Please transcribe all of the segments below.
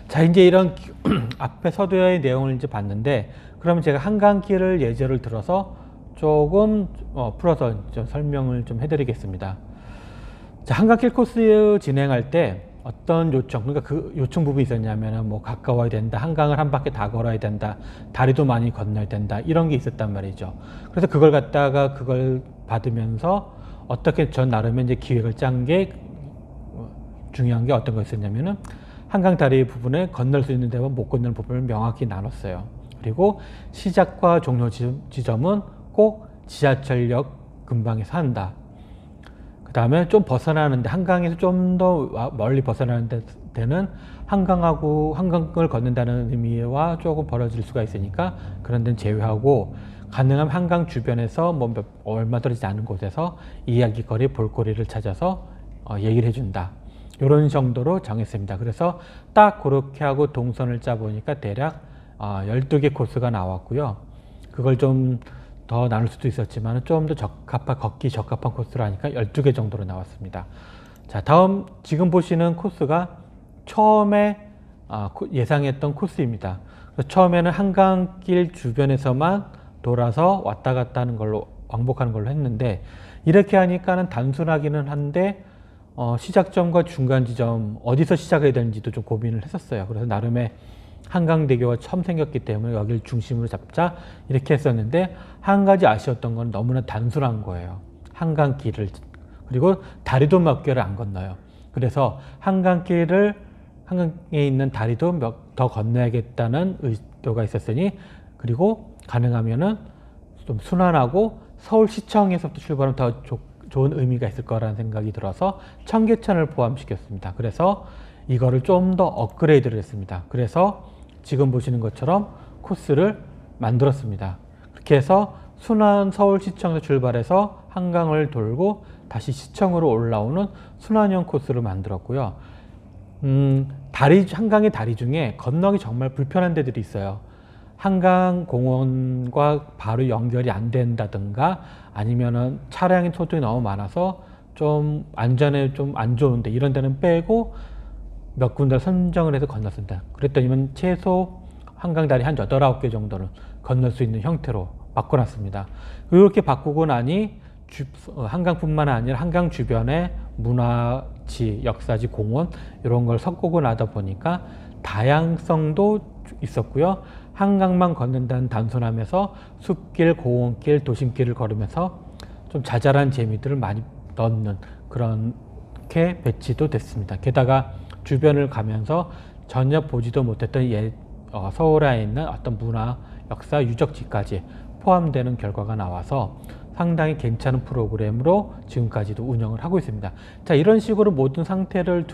자, 이제 이런 앞에 서두의 내용을 이제 봤는데, 그러면 제가 한강길을 예제를 들어서 조금 풀어서 좀 설명을 좀 해드리겠습니다. 자, 한강길 코스 진행할 때 어떤 요청, 그러니까 그 요청 부분이 있었냐면은 뭐 가까워야 된다, 한강을 한 바퀴 다 걸어야 된다, 다리도 많이 건너야 된다, 이런 게 있었단 말이죠. 그래서 그걸 갖다가 그걸 받으면서 어떻게 전 나름의 이제 기획을 짠 게 중요한 게 어떤 거였었냐면은 한강 다리 부분에 건널 수 있는 데와 못 건널 부분을 명확히 나눴어요. 그리고 시작과 종료 지점은 꼭 지하철역 근방에서 한다. 그 다음에 좀 벗어나는데, 한강에서 좀 더 멀리 벗어나는 데는 한강을 걷는다는 의미와 조금 벌어질 수가 있으니까 그런 데는 제외하고, 가능하면 한강 주변에서 뭐 얼마 떨어지지 않은 곳에서 이야기거리, 볼거리를 찾아서 얘기를 해준다. 이런 정도로 정했습니다. 그래서 딱 그렇게 하고 동선을 짜보니까 대략 12개 코스가 나왔고요. 그걸 좀 더 나눌 수도 있었지만 좀 더 걷기 적합한 코스로 하니까 12개 정도로 나왔습니다. 자, 다음 지금 보시는 코스가 처음에 예상했던 코스입니다. 처음에는 한강길 주변에서만 돌아서 왔다 갔다 하는 걸로, 왕복하는 걸로 했는데, 이렇게 하니까는 단순하기는 한데 시작점과 중간 지점 어디서 시작해야 되는지도 좀 고민을 했었어요. 그래서 나름의 한강대교가 처음 생겼기 때문에 여기를 중심으로 잡자 이렇게 했었는데, 한 가지 아쉬웠던 건 너무나 단순한 거예요. 한강길을, 그리고 다리도 몇 개를 안 건너요. 그래서 한강에 있는 다리도 몇 더 건너야겠다는 의도가 있었으니, 그리고 가능하면은 좀 순환하고 서울시청에서부터 출발하면 더 좋은 의미가 있을 거라는 생각이 들어서 청계천을 포함시켰습니다. 그래서 이거를 좀 더 업그레이드를 했습니다. 그래서 지금 보시는 것처럼 코스를 만들었습니다. 그렇게 해서 순환 서울시청에서 출발해서 한강을 돌고 다시 시청으로 올라오는 순환형 코스를 만들었고요. 한강의 다리 중에 건너기 정말 불편한 데들이 있어요. 한강공원과 바로 연결이 안 된다든가, 아니면은 차량의 소통이 너무 많아서 좀 안전에 좀 안 좋은데, 이런 데는 빼고 몇 군데 선정을 해서 건넜습니다. 그랬더니만 최소 한강다리 한 8, 9개 정도는 건널 수 있는 형태로 바꿔놨습니다. 이렇게 바꾸고 나니 한강뿐만 아니라 한강 주변에 문화지, 역사지, 공원 이런 걸 섞고 나다 보니까 다양성도 있었고요. 한강만 걷는다는 단순함에서 숲길, 공원길, 도심길을 걸으면서 좀 자잘한 재미들을 많이 넣는 그렇게 배치도 됐습니다. 게다가 주변을 가면서 전혀 보지도 못했던 서울에 있는 어떤 문화, 역사, 유적지까지 포함되는 결과가 나와서 상당히 괜찮은 프로그램으로 지금까지도 운영을 하고 있습니다. 자, 이런 식으로 모든 상태를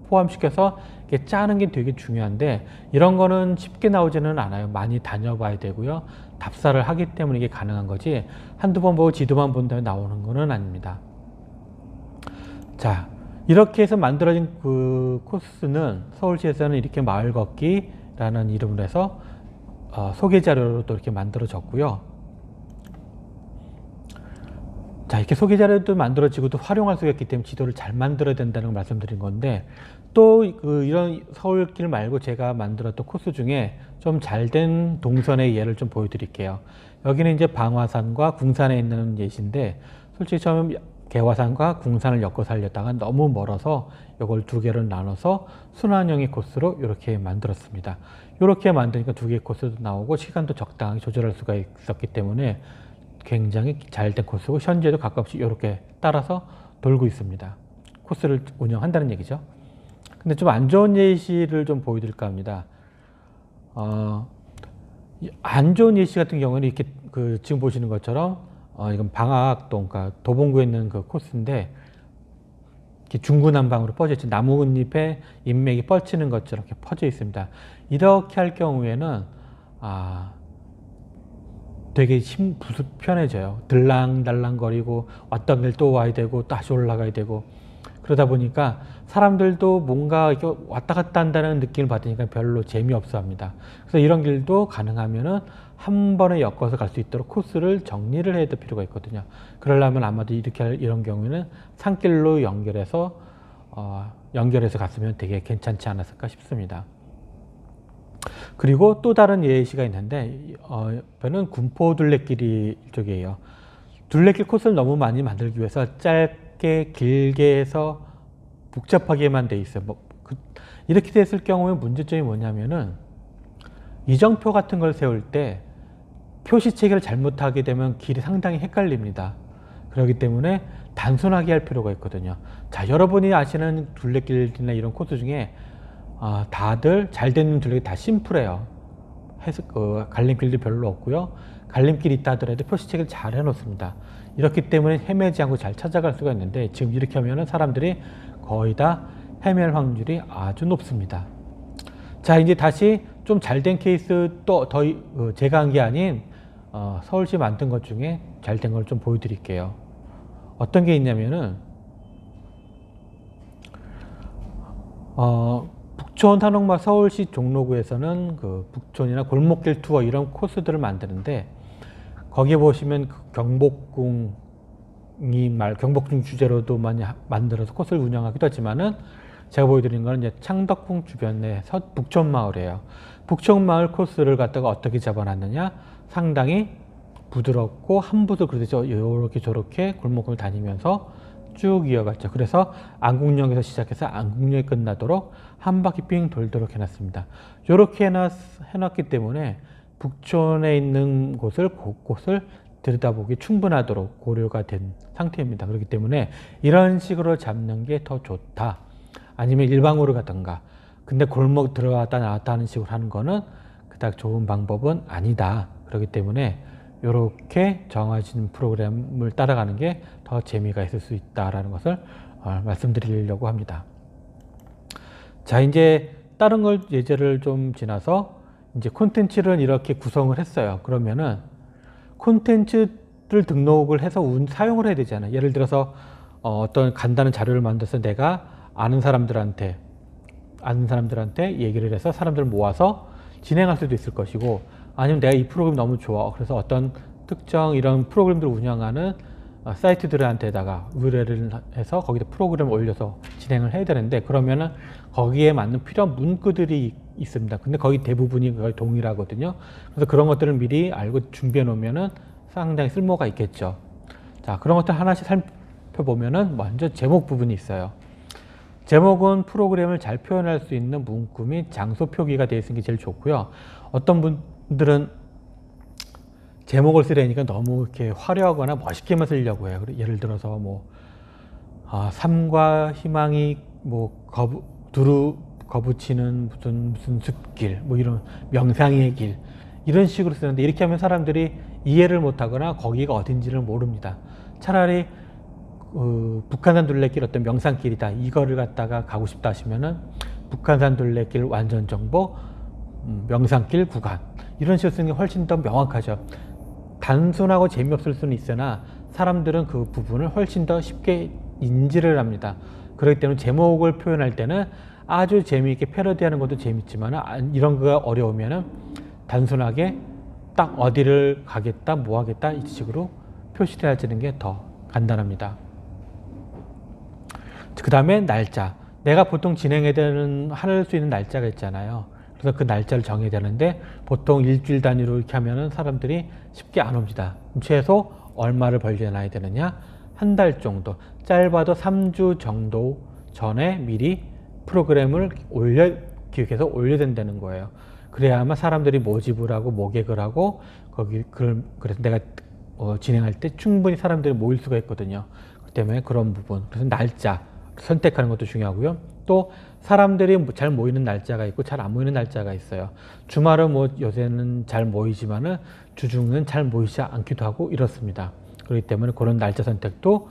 포함시켜서 짜는 게 되게 중요한데, 이런 거는 쉽게 나오지는 않아요. 많이 다녀봐야 되고요. 답사를 하기 때문에 이게 가능한 거지, 한두 번 보고 지도만 본 다음에 나오는 거는 아닙니다. 자, 이렇게 해서 만들어진 그 코스는 서울시에서는 이렇게 마을 걷기라는 이름으로 해서 소개 자료로 또 이렇게 만들어졌고요. 자, 이렇게 소개 자료도 만들어지고 또 활용할 수가 있기 때문에 지도를 잘 만들어야 된다는 걸 말씀드린 건데, 또 이런 서울길 말고 제가 만들었던 코스 중에 좀 잘 된 동선의 예를 좀 보여드릴게요. 여기는 이제 방화산과 궁산에 있는 예시인데, 솔직히 처음 개화산과 궁산을 엮어서 하려다가 너무 멀어서 이걸 두 개를 나눠서 순환형의 코스로 이렇게 만들었습니다. 이렇게 만드니까 두 개의 코스도 나오고 시간도 적당하게 조절할 수가 있었기 때문에 굉장히 잘된 코스고, 현재도 가끔씩 이렇게 따라서 돌고 있습니다. 코스를 운영한다는 얘기죠. 근데 좀 안 좋은 예시를 좀 보여드릴까 합니다. 안 좋은 예시 같은 경우는 이렇게 지금 보시는 것처럼 이건 방화동, 그러니까 도봉구에 있는 그 코스인데, 이렇게 중구난방으로 퍼져 있죠. 나뭇잎에 인맥이 뻗치는 것처럼 이렇게 퍼져 있습니다. 이렇게 할 경우에는 되게 불편해져요. 들랑달랑거리고 왔던 길 또 와야 되고 다시 올라가야 되고, 그러다 보니까 사람들도 뭔가 이렇게 왔다 갔다 한다는 느낌을 받으니까 별로 재미없어 합니다. 그래서 이런 길도 가능하면은 한 번에 엮어서 갈 수 있도록 코스를 정리를 해야 될 필요가 있거든요. 그러려면 아마도 이런 경우에는 산길로 연결해서 갔으면 되게 괜찮지 않았을까 싶습니다. 그리고 또 다른 예시가 있는데 옆에는 군포 둘레길이 이쪽이에요. 둘레길 코스를 너무 많이 만들기 위해서 짧게 길게 해서 복잡하게만 돼 있어요. 이렇게 됐을 경우에 문제점이 뭐냐면은 이정표 같은 걸 세울 때 표시 체계를 잘못하게 되면 길이 상당히 헷갈립니다. 그렇기 때문에 단순하게 할 필요가 있거든요. 자, 여러분이 아시는 둘레길이나 이런 코스 중에 다들 잘 되는 둘레길 다 심플해요. 갈림길도 별로 없고요. 갈림길이 있다 하더라도 표시책을 잘 해놓습니다. 이렇기 때문에 헤매지 않고 잘 찾아갈 수가 있는데 지금 이렇게 하면 사람들이 거의 다 헤맬 확률이 아주 높습니다. 자, 이제 다시 좀 잘 된 케이스 또 제가 한 게 아닌 서울시 만든 것 중에 잘 된 걸 좀 보여드릴게요. 어떤 게 있냐면은 북촌 한옥마을 서울시 종로구에서는 그 북촌이나 골목길 투어 이런 코스들을 만드는데 거기에 보시면 경복궁 주제로도 많이 만들어서 코스를 운영하기도 하지만은 제가 보여드린 거는 이제 창덕궁 주변의 북촌마을이에요. 북촌마을 코스를 갖다가 어떻게 잡아놨느냐? 상당히 부드럽고 한부도 그러죠. 이렇게 저렇게 골목을 다니면서 쭉 이어갔죠. 그래서 안국역에서 시작해서 안국역이 끝나도록 한 바퀴 삥 돌도록 해놨습니다. 이렇게 해놨기 때문에 북촌에 있는 곳을 들여다보기 충분하도록 고려가 된 상태입니다. 그렇기 때문에 이런 식으로 잡는 게 더 좋다. 아니면 일방으로 가든가. 근데 골목 들어왔다 나왔다 하는 식으로 하는 거는 그닥 좋은 방법은 아니다. 그렇기 때문에 이렇게 정해진 프로그램을 따라가는 게 더 재미가 있을 수 있다라는 것을 말씀드리려고 합니다. 자, 이제 다른 걸 예제를 좀 지나서 이제 콘텐츠를 이렇게 구성을 했어요. 그러면은 콘텐츠를 등록을 해서 사용을 해야 되잖아요. 예를 들어서 어떤 간단한 자료를 만들어서 내가 아는 사람들한테 얘기를 해서 사람들을 모아서 진행할 수도 있을 것이고, 아니면 내가 이 프로그램 너무 좋아. 그래서 어떤 특정 이런 프로그램들을 운영하는 사이트들한테다가 의뢰를 해서 거기다 프로그램을 올려서 진행을 해야 되는데, 그러면은 거기에 맞는 필요한 문구들이 있습니다. 근데 거의 대부분이 거의 동일하거든요. 그래서 그런 것들을 미리 알고 준비해 놓으면은 상당히 쓸모가 있겠죠. 자, 그런 것들 하나씩 살펴보면은 먼저 제목 부분이 있어요. 제목은 프로그램을 잘 표현할 수 있는 문구 및 장소 표기가 되어 있는 게 제일 좋고요. 어떤 분들은 제목을 쓰려니까 너무 이렇게 화려하거나 멋있게만 쓰려고 해요. 예를 들어서 삶과 희망이 두루 거부치는 무슨 숲길, 이런 명상의 길, 이런 식으로 쓰는데, 이렇게 하면 사람들이 이해를 못하거나 거기가 어딘지를 모릅니다. 차라리 북한산 둘레길 어떤 명상길이다, 이거를 갖다가 가고 싶다 하시면은 북한산 둘레길 완전 정보, 명상길 구간, 이런 식으로 쓰는 게 훨씬 더 명확하죠. 단순하고 재미없을 수는 있으나 사람들은 그 부분을 훨씬 더 쉽게 인지를 합니다. 그렇기 때문에 제목을 표현할 때는 아주 재미있게 패러디하는 것도 재밌지만, 이런 거가 어려우면은 단순하게 딱 어디를 가겠다, 뭐 하겠다, 이 식으로 표시를 해주는 게 더 간단합니다. 그 다음에 날짜. 내가 보통 진행해야 되는, 할 수 있는 날짜가 있잖아요. 그래서 그 날짜를 정해야 되는데, 보통 일주일 단위로 이렇게 하면은 사람들이 쉽게 안 옵니다. 최소 얼마를 벌려놔야 되느냐? 한 달 정도. 짧아도 3주 정도 전에 미리 프로그램을 기획해서 올려야 된다는 거예요. 그래야만 사람들이 모집을 하고 모객을 하고, 그래서 내가 진행할 때 충분히 사람들이 모일 수가 있거든요. 그 때문에 그런 부분. 그래서 날짜 선택하는 것도 중요하고요. 또 사람들이 잘 모이는 날짜가 있고 잘 안 모이는 날짜가 있어요. 주말은 요새는 잘 모이지만은 주중은 잘 모이지 않기도 하고 이렇습니다. 그렇기 때문에 그런 날짜 선택도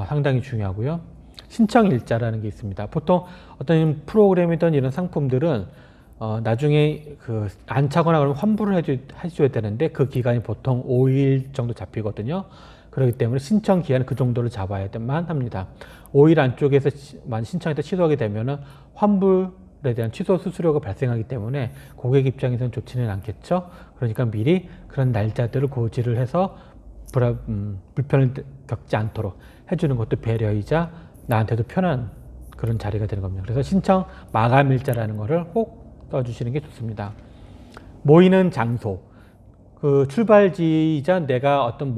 상당히 중요하고요. 신청 일자라는 게 있습니다. 보통 어떤 프로그램이든 이런 상품들은 나중에 안 차거나 그러면 환불을 해줘야 되는데, 그 기간이 보통 5일 정도 잡히거든요. 그렇기 때문에 신청 기한은 그 정도를 잡아야만 합니다. 5일 안쪽에서 신청해서 취소하게 되면은 환불에 대한 취소 수수료가 발생하기 때문에 고객 입장에서는 좋지는 않겠죠. 그러니까 미리 그런 날짜들을 고지를 해서 불편을 겪지 않도록 해주는 것도 배려이자 나한테도 편한 그런 자리가 되는 겁니다. 그래서 신청 마감 일자라는 거를 꼭 써주시는 게 좋습니다. 모이는 장소, 그 출발지이자 내가 어떤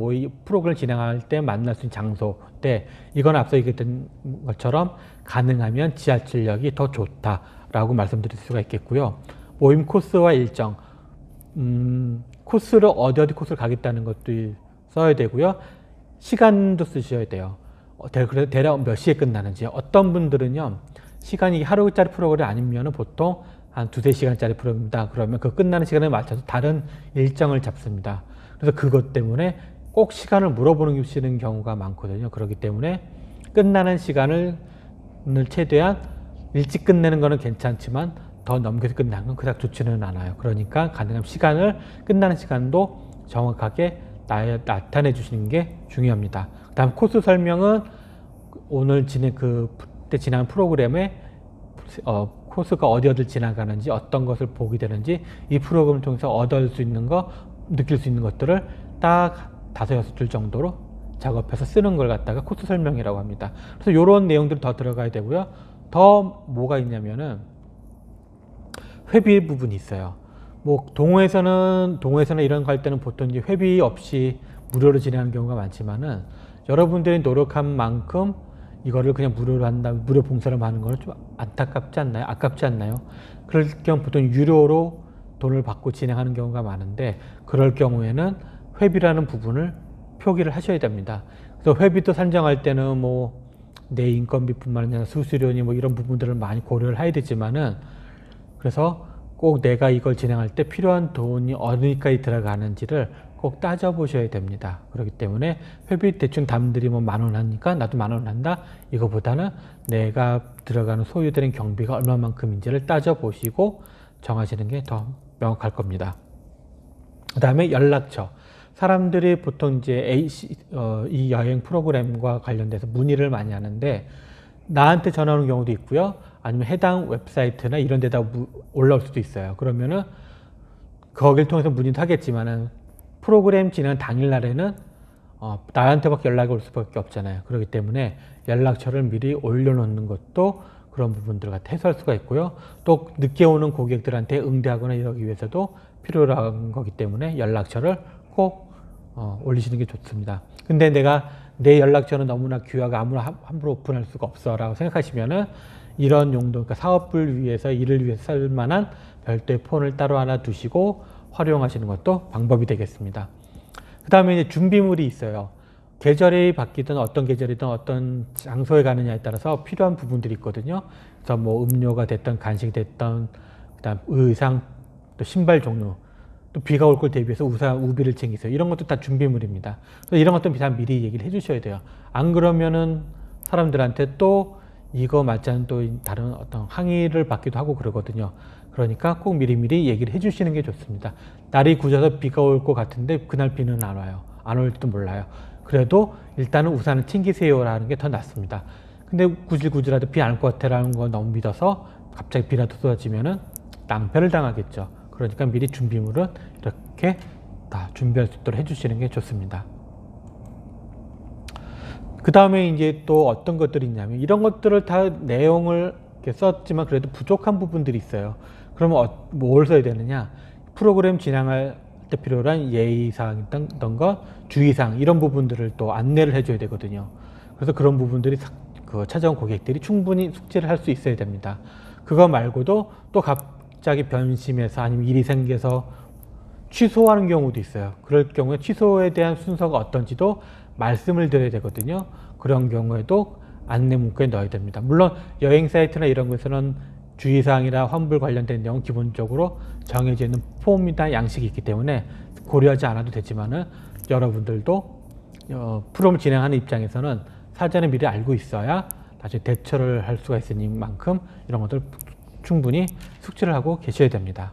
프로그램을 진행할 때 만날 수 있는 장소인데, 이건 앞서 얘기했던 것처럼 가능하면 지하철역이 더 좋다라고 말씀드릴 수가 있겠고요. 모임 코스와 일정, 코스를 어디 코스를 가겠다는 것도 써야 되고요. 시간도 쓰셔야 돼요. 그래서 대략 몇 시에 끝나는지. 어떤 분들은요, 시간이 하루짜리 프로그램이 아니면 보통 한 2~3시간짜리 프로그램이다. 그러면 그 끝나는 시간에 맞춰서 다른 일정을 잡습니다. 그래서 그것 때문에 꼭 시간을 물어보시는 경우가 많거든요. 그렇기 때문에 끝나는 시간을 최대한 일찍 끝내는 거는 괜찮지만 더 넘겨서 끝나는 건 그닥 좋지는 않아요. 그러니까 가능한 시간을, 끝나는 시간도 정확하게 나타내 주시는 게 중요합니다. 그 다음 코스 설명은 오늘 그때 진행한 프로그램에 코스가 어디를 지나가는지, 어떤 것을 보게 되는지, 이 프로그램을 통해서 얻을 수 있는 거, 느낄 수 있는 것들을 딱 5~6줄 정도로 작업해서 쓰는 걸 갖다가 코스 설명이라고 합니다. 그래서 이런 내용들이 더 들어가야 되고요. 더 뭐가 있냐면은 회비 부분이 있어요. 뭐 동호회에서는 이런 거 할 때는 보통 이제 회비 없이 무료로 진행하는 경우가 많지만은, 여러분들이 노력한 만큼 이거를 그냥 무료로 한다, 무료 봉사를 하는 거는 좀 안타깝지 않나요? 아깝지 않나요? 그럴 경우 보통 유료로 돈을 받고 진행하는 경우가 많은데, 그럴 경우에는 회비라는 부분을 표기를 하셔야 됩니다. 그래서 회비도 산정할 때는 뭐 내 인건비뿐만 아니라 수수료니 뭐 이런 부분들을 많이 고려를 해야 되지만은, 그래서 꼭 내가 이걸 진행할 때 필요한 돈이 어디까지 들어가는지를 꼭 따져보셔야 됩니다. 그렇기 때문에 회비 대충 남들이 뭐 10,000원 하니까 나도 10,000원 한다, 이거보다는 내가 들어가는 소요되는 경비가 얼마만큼인지를 따져보시고 정하시는 게 더 명확할 겁니다. 그 다음에 연락처. 사람들이 보통 이제 이 여행 프로그램과 관련돼서 문의를 많이 하는데, 나한테 전화 오는 경우도 있고요. 아니면 해당 웹사이트나 이런 데다 올라올 수도 있어요. 그러면은 거기를 통해서 문의도 하겠지만은, 프로그램 진행 당일날에는 나한테밖에 연락이 올 수밖에 없잖아요. 그렇기 때문에 연락처를 미리 올려놓는 것도 그런 부분들을 갖다 해소할 수가 있고요. 또 늦게 오는 고객들한테 응대하거나 이러기 위해서도 필요한 거기 때문에 연락처를 꼭 올리시는 게 좋습니다. 근데 내가 내 연락처는 너무나 귀하고 아무나 함부로 오픈할 수가 없어 라고 생각하시면은, 이런 용도, 그러니까 사업을 위해서, 일을 위해서 쓸 만한 별도의 폰을 따로 하나 두시고 활용하시는 것도 방법이 되겠습니다. 그 다음에 이제 준비물이 있어요. 계절이 바뀌든 어떤 계절이든 어떤 장소에 가느냐에 따라서 필요한 부분들이 있거든요. 그래서 뭐 음료가 됐던 간식이 됐던, 그다음 의상, 또 신발 종류, 또 비가 올 걸 대비해서 우비를 챙기세요. 이런 것도 다 준비물입니다. 그래서 이런 것도 다 미리 얘기를 해주셔야 돼요. 안 그러면은 사람들한테 또 이거 맞지 않은 또 다른 어떤 항의를 받기도 하고 그러거든요. 그러니까 꼭 미리미리 얘기를 해주시는 게 좋습니다. 날이 굳어서 비가 올 것 같은데 그날 비는 안 와요. 안 올지도 몰라요. 그래도 일단은 우산을 챙기세요라는 게 더 낫습니다. 근데 구질구질하도 비 안 올 것 같아라는 거 너무 믿어서 갑자기 비라도 쏟아지면은 낭패를 당하겠죠. 그러니까 미리 준비물은 이렇게 다 준비할 수 있도록 해주시는 게 좋습니다. 그 다음에 이제 또 어떤 것들이 있냐면, 이런 것들을 다 내용을 이렇게 썼지만 그래도 부족한 부분들이 있어요. 그러면 뭘 써야 되느냐? 프로그램 진행할 때 필요한 예의사항이던 것, 주의사항, 이런 부분들을 또 안내를 해줘야 되거든요. 그래서 그런 부분들이 찾아온 고객들이 충분히 숙지를 할 수 있어야 됩니다. 그거 말고도 또 갑자기 변심해서 아니면 일이 생겨서 취소하는 경우도 있어요. 그럴 경우에 취소에 대한 순서가 어떤지도 말씀을 드려야 되거든요. 그런 경우에도 안내 문구에 넣어야 됩니다. 물론 여행 사이트나 이런 곳에서는 주의사항이나 환불 관련된 내용은 기본적으로 정해져 있는 폼이나 양식이 있기 때문에 고려하지 않아도 되지만은, 여러분들도 프로그램을 진행하는 입장에서는 사전에 미리 알고 있어야 나중에 대처를 할 수가 있으니만큼 이런 것들 충분히 숙지를 하고 계셔야 됩니다.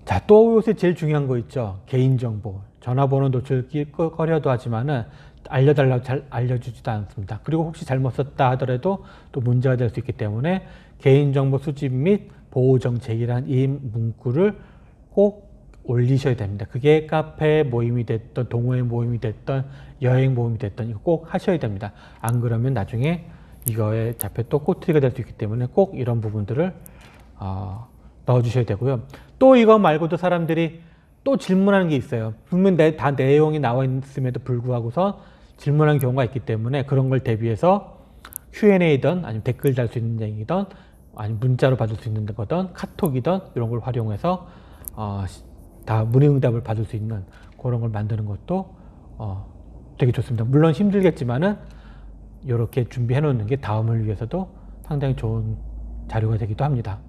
자, 또 요새 제일 중요한 거 있죠. 개인정보. 전화번호 노출이 꺼려도 하지만은 알려달라고 잘 알려주지도 않습니다. 그리고 혹시 잘못 썼다 하더라도 또 문제가 될 수 있기 때문에 개인정보 수집 및 보호정책이란 이 문구를 꼭 올리셔야 됩니다. 그게 카페 모임이 됐던, 동호회 모임이 됐던, 여행 모임이 됐던, 이거 꼭 하셔야 됩니다. 안 그러면 나중에 이거에 잡혀 또 꼬투리가 될 수 있기 때문에 꼭 이런 부분들을 넣어주셔야 되고요. 또 이거 말고도 사람들이 또 질문하는 게 있어요. 분명 다 내용이 나와 있음에도 불구하고서 질문하는 경우가 있기 때문에 그런 걸 대비해서 Q&A든 아니면 댓글 달 수 있는 얘기든 아니면 문자로 받을 수 있는 거든 카톡이든 이런 걸 활용해서 다 문의응답을 받을 수 있는 그런 걸 만드는 것도 되게 좋습니다. 물론 힘들겠지만은 이렇게 준비해 놓는 게 다음을 위해서도 상당히 좋은 자료가 되기도 합니다.